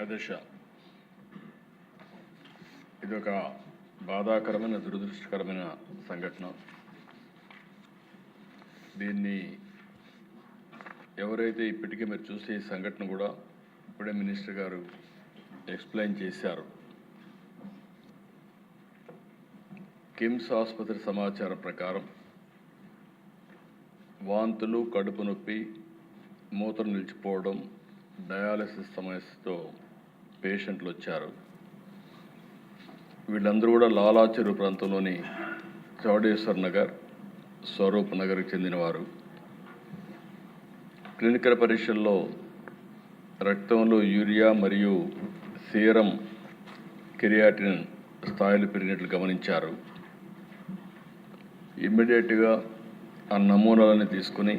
అధ్యక్ష, ఇది ఒక బాధాకరమైన దురదృష్టకరమైన సంఘటన. దీన్ని ఎవరైతే ఇప్పటికే మీరు చూసే ఈ సంఘటన కూడా ఇప్పుడే మినిస్టర్ గారు ఎక్స్ప్లెయిన్ చేశారు. కిమ్స్ ఆసుపత్రి సమాచారం ప్రకారం వాంతులు, కడుపు నొప్పి, మూత్రం నిలిచిపోవడం, డయాలసిస్ సమస్యతో పేషెంట్లు వచ్చారు. వీళ్ళందరూ కూడా లాలా చెరువు ప్రాంతంలోని చౌడేశ్వర్ నగర్, స్వరూప్ నగర్కి చెందినవారు. క్లినికల్ పరీక్షల్లో రక్తంలో యూరియా మరియు సీరం క్రియాటిన్ స్థాయిలు పెరిగినట్లు గమనించారు. ఇమ్మీడియట్గా ఆ నమూనాలని తీసుకుని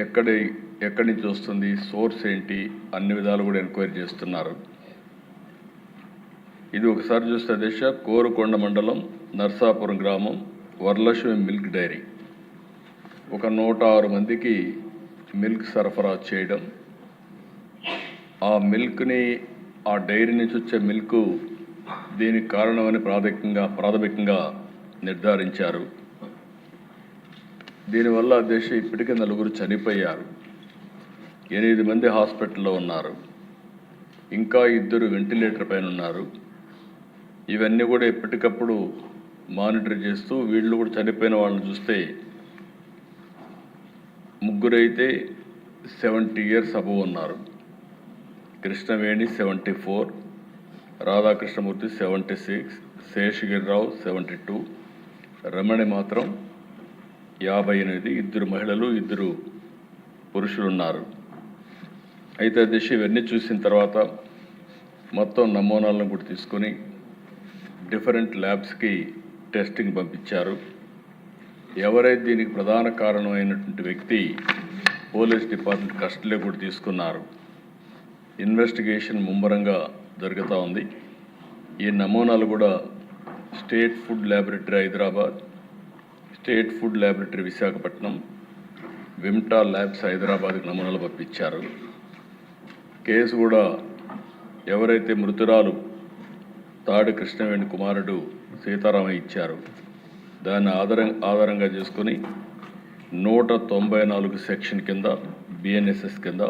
ఎక్కడి నుంచి వస్తుంది, సోర్స్ ఏంటి, అన్ని విధాలు కూడా ఎంక్వైరీ చేస్తున్నారు. ఇది ఒకసారి చూస్తే దిశ కోరుకొండ మండలం నర్సాపురం గ్రామం వరలక్ష్మి మిల్క్ డైరీ ఒక 106 మందికి మిల్క్ సరఫరా చేయడం, ఆ మిల్క్ని ఆ డైరీ నుంచి వచ్చే మిల్క్ దీనికి కారణమని ప్రాథమికంగా నిర్ధారించారు. దీనివల్ల దేశ ఇప్పటికే 4 చనిపోయారు, 8 మంది హాస్పిటల్లో ఉన్నారు, ఇంకా 2 వెంటిలేటర్ పైన ఉన్నారు. ఇవన్నీ కూడా ఎప్పటికప్పుడు మానిటర్ చేస్తూ వీళ్ళు కూడా చనిపోయిన వాళ్ళని చూస్తే 3 అయితే 70 ఇయర్స్ అబవ్ ఉన్నారు. కృష్ణవేణి 74, రాధాకృష్ణమూర్తి 76, శేషగిరిరావు 72, రమణి మాత్రం 58, 2 మహిళలు 2 పురుషులు ఉన్నారు. అయితే దిశ ఇవన్నీ చూసిన తర్వాత మొత్తం నమూనాలను కూడా తీసుకొని డిఫరెంట్ ల్యాబ్స్కి టెస్టింగ్ పంపించారు. ఎవరైతే దీనికి ప్రధాన కారణమైనటువంటి వ్యక్తి పోలీస్ డిపార్ట్మెంట్ కస్టడీలో కూడా తీసుకున్నారు. ఇన్వెస్టిగేషన్ ముమ్మరంగా జరుగుతూ ఉంది. ఈ నమూనాలు కూడా state food laboratory Hyderabad, state food laboratory Visakhapatnam, Vimta labs హైదరాబాద్కి నమూనాలు పంపించారు. కేసు కూడా ఎవరైతే మృతురాలు తాడి కృష్ణవేణి కుమారుడు సీతారామయ్య ఇచ్చారు, దాన్ని ఆధారంగా చేసుకుని 194 సెక్షన్ కింద, బిఎన్ఎస్ఎస్ కింద,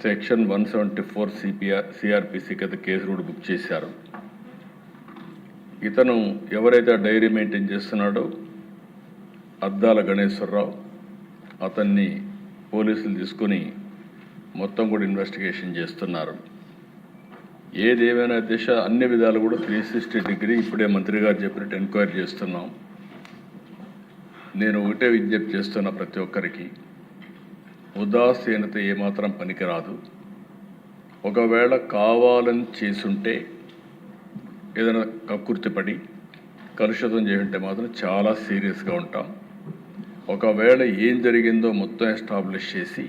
సెక్షన్ 174 సిఆర్పిసి కింద కేసు కూడా బుక్ చేశారు. ఇతను ఎవరైతే డైరీ మెయింటైన్ చేస్తున్నాడో అద్దాల గణేశ్వరరావు, అతన్ని పోలీసులు తీసుకుని మొత్తం కూడా ఇన్వెస్టిగేషన్ చేస్తున్నారు. ఏదేమైనా దిశ అన్ని విధాలు కూడా 360 డిగ్రీ ఇప్పుడే మంత్రి గారు చెప్పినట్టు ఎంక్వైరీ చేస్తున్నాం. నేను ఒకటే విజ్ఞప్తి చేస్తున్నా, ప్రతి ఒక్కరికి ఉదాసీనత ఏమాత్రం పనికిరాదు. ఒకవేళ కావాలని చేసుంటే, ఏదైనా కక్కుర్తిపడి కలుషితం చేస్తుంటే మాత్రం చాలా సీరియస్గా ఉంటాం. ఒకవేళ ఏం జరిగిందో మొత్తం ఎస్టాబ్లిష్ చేసి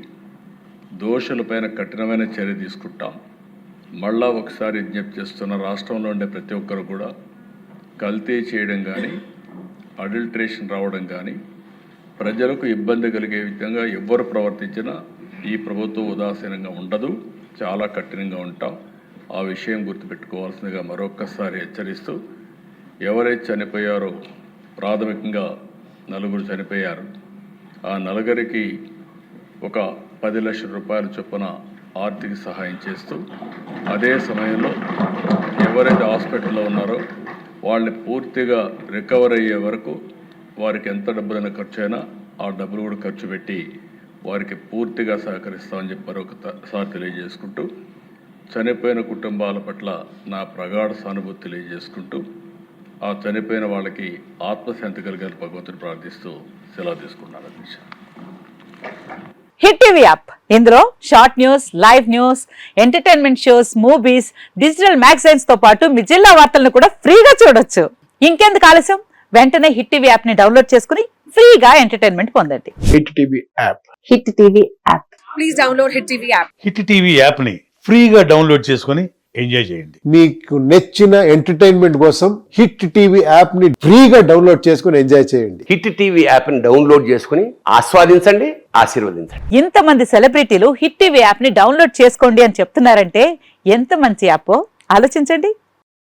దోషులపైన కఠినమైన చర్య తీసుకుంటాం. మళ్ళా ఒకసారి విజ్ఞప్తి చేస్తున్న, రాష్ట్రంలో ఉండే ప్రతి ఒక్కరు కూడా కల్తీ చేయడం కానీ, అడల్ట్రేషన్ రావడం కానీ, ప్రజలకు ఇబ్బంది కలిగే విధంగా ఎవ్వరు ప్రవర్తించినా ఈ ప్రభుత్వం ఉదాసీనంగా ఉండదు, చాలా కఠినంగా ఉంటాం. ఆ విషయం గుర్తుపెట్టుకోవాల్సిందిగా మరొక్కసారి హెచ్చరిస్తూ, ఎవరైతే చనిపోయారో ప్రాథమికంగా 4 చనిపోయారు. ఆ 4కి ఒక 10 లక్షల రూపాయల చొప్పున ఆర్థిక సహాయం చేస్తూ, అదే సమయంలో ఎవరైతే హాస్పిటల్లో ఉన్నారో వాళ్ళని పూర్తిగా రికవర్ అయ్యే వరకు వారికి ఎంత డబ్బులైనా ఖర్చు అయినా ఆ డబ్బులు కూడా ఖర్చు పెట్టి వారికి పూర్తిగా సహకరిస్తామని చెప్పి మరొకసారి తెలియజేసుకుంటూ, చనిపోయిన కుటుంబాల పట్ల నా ప్రగాఢ సానుభూతి తెలియజేసుకుంటూ, ఆ చనిపోయిన వాళ్ళకి ఆత్మశాంతి కలిగారు భగవంతుని ప్రార్థిస్తూ సెలవు తీసుకున్నాను. అధ్యక్ష, హిట్ టీవీ యాప్, ఇందులో short news, live news, entertainment shows, movies, digital magazines తో పాటు మీ జిల్లా వార్తలను కూడా ఫ్రీగా చూడొచ్చు. ఇంకెందుకు ఆలస్యం, వెంటనే హిట్ టీవీ యాప్ ని డౌన్లోడ్ చేసుకుని ఫ్రీగా ఎంటర్టైన్మెంట్ పొందండి. Hit TV app, hit TV app, please download hit TV app. Hit TV app ని ఫ్రీగా డౌన్లోడ్ చేసుకుని ఎంజాయ్ చేయండి. మీకు నచ్చిన ఎంటర్టైన్మెంట్ కోసం హిట్ టీవీ యాప్ ని ఫ్రీగా డౌన్లోడ్ చేసుకుని ఎంజాయ్ చేయండి. హిట్ టీవీ యాప్ ని డౌన్లోడ్ చేసుకుని ఆస్వాదించండి, ఆశీర్వదించండి. ఇంతమంది సెలబ్రిటీలు హిట్ టీవీ యాప్ ని డౌన్లోడ్ చేసుకోండి అని చెప్తున్నారంటే ఎంత మంచి యాప్ ఆలోచించండి.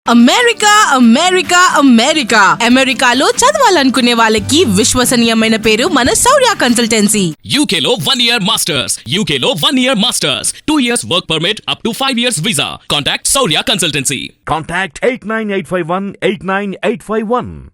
అమెరికా అమెరికా అమెరికా అమెరికాలో చదవాలనుకునే వాళ్ళకి విశ్వసనీయమైన పేరు మన శౌర్య కన్సల్టెన్సీ. UK లో 1 year masters, UK లో 1 year masters, 2 years work permit up to 5 years visa. Contact Saurya Consultancy. Contact 89851 89851.